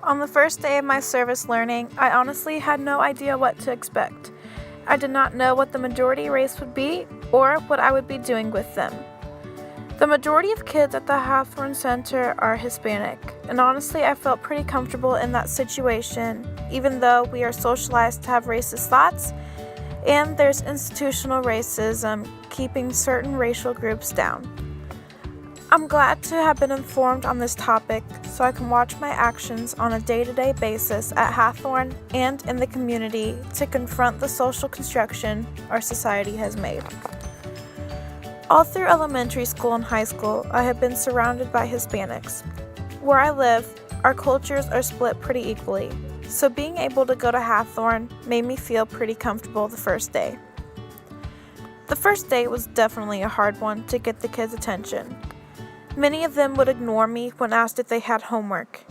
On the first day of my service learning, I honestly had no idea what to expect. I did not know what the majority race would be or what I would be doing with them. The majority of kids at the Hawthorne Center are Hispanic, and honestly I felt pretty comfortable in that situation, even though we are socialized to have racist thoughts, and there's institutional racism keeping certain racial groups down. I'm glad to have been informed on this topic so I can watch my actions on a day-to-day basis at Hawthorne and in the community to confront the social construction our society has made. All through elementary school and high school, I have been surrounded by Hispanics. Where I live, our cultures are split pretty equally, so being able to go to Hawthorne made me feel pretty comfortable the first day. The first day was definitely a hard one to get the kids' attention. Many of them would ignore me when asked if they had homework.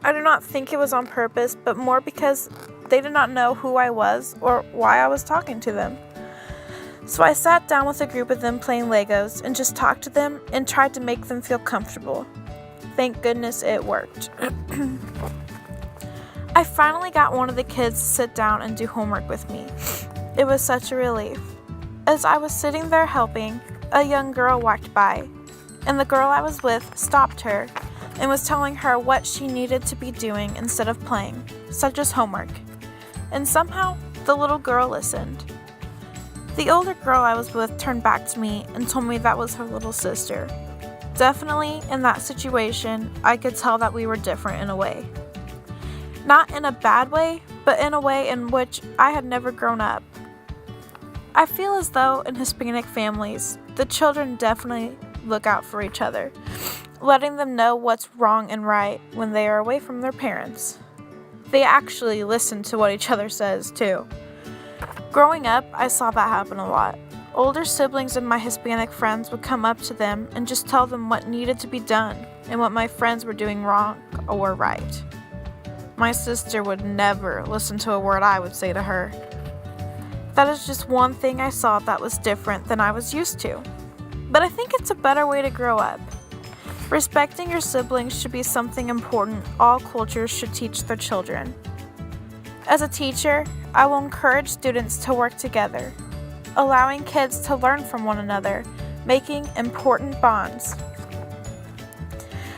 I do not think it was on purpose, but more because they did not know who I was or why I was talking to them. So I sat down with a group of them playing Legos and just talked to them and tried to make them feel comfortable. Thank goodness it worked. I finally got one of the kids to sit down and do homework with me. It was such a relief. As I was sitting there helping, a young girl walked by, and the girl I was with stopped her and was telling her what she needed to be doing instead of playing, such as homework. And somehow, the little girl listened. The older girl I was with turned back to me and told me that was her little sister. Definitely, in that situation, I could tell that we were different in a way. Not in a bad way, but in a way in which I had never grown up. I feel as though in Hispanic families, the children definitely look out for each other, letting them know what's wrong and right when they are away from their parents. They actually listen to what each other says, too. Growing up, I saw that happen a lot. Older siblings of my Hispanic friends would come up to them and just tell them what needed to be done and what my friends were doing wrong or right. My sister would never listen to a word I would say to her. That is just one thing I saw that was different than I was used to. But I think it's a better way to grow up. Respecting your siblings should be something important all cultures should teach their children. As a teacher, I will encourage students to work together, allowing kids to learn from one another, making important bonds.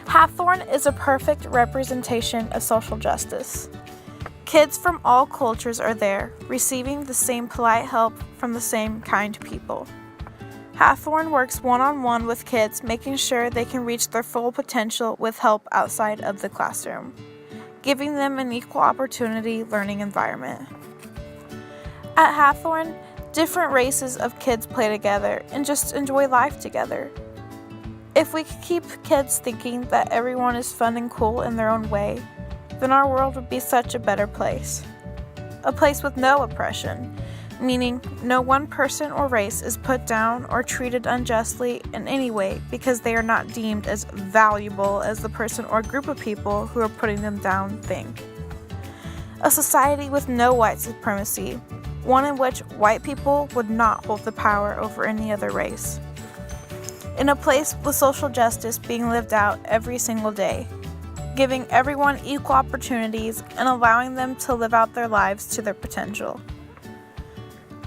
Hawthorne is a perfect representation of social justice. Kids from all cultures are there, receiving the same polite help from the same kind people. Hawthorne works one-on-one with kids, making sure they can reach their full potential with help outside of the classroom, giving them an equal opportunity learning environment. At Hawthorne, different races of kids play together and just enjoy life together. If we could keep kids thinking that everyone is fun and cool in their own way, then our world would be such a better place. A place with no oppression, meaning no one person or race is put down or treated unjustly in any way because they are not deemed as valuable as the person or group of people who are putting them down think. A society with no white supremacy, one in which white people would not hold the power over any other race. In a place with social justice being lived out every single day, giving everyone equal opportunities and allowing them to live out their lives to their potential.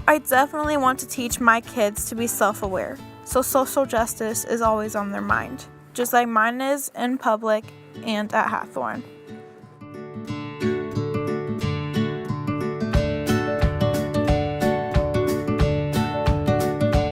I definitely want to teach my kids to be self-aware, so social justice is always on their mind, just like mine is in public and at Hawthorne.